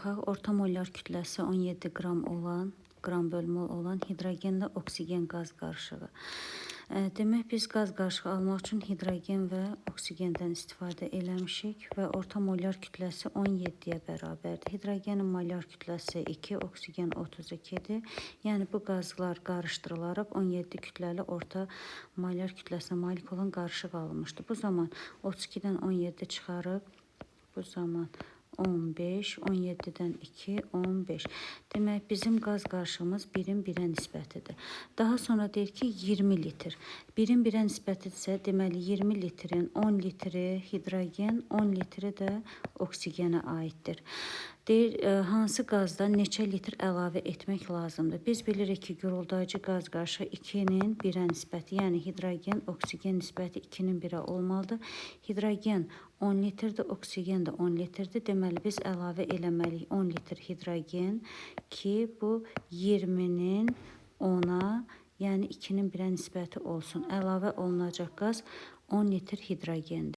baxaq. Orta molar kütləsi 17 qram olan, qram bölü mol olan hidrogenlə oksigen qaz qarışığı. Demək, biz qaz qarışığı almaq üçün hidrogen və oksigenden istifadə eləmişik və orta molar kütləsi 17-yə bərabərdir. Hidrogenin molar kütləsi 2, oksigen 32-dir. Yəni, bu qazlar qarışdırılaraq 17 kütləli orta molar kütləsinə malik olan qarışıq alınmışdır. Bu zaman 32-dən 17 çıxarıb, bu zaman 15, 17-dən 2, 15. Demək, bizim qaz qarışığımız 1-in 1-ə nisbətidir. Daha sonra deyir ki, 20 litr. 1-in 1-ə nisbətidirsə, deməli 20 litrin 10 litri hidrogen, 10 litri də oksigenə aiddir. Deyir, hansı qazdan neçə litr əlavə etmək lazımdır? Biz bilirik ki, guruldayıcı qaz qarışığı 2-nin 1-ə nisbəti, yəni hidrogen, oksigen nisbəti 2-nin 1-ə olmalıdır. Hidrogen 10 litrdir, oksigen də 10 litrdir. Deməli, biz əlavə eləməliyik 10 litr hidrogen ki, bu 20-nin 10-a, yəni 2-nin 1-ə nisbəti olsun. Əlavə olunacaq qaz 10 litr hidrogendir.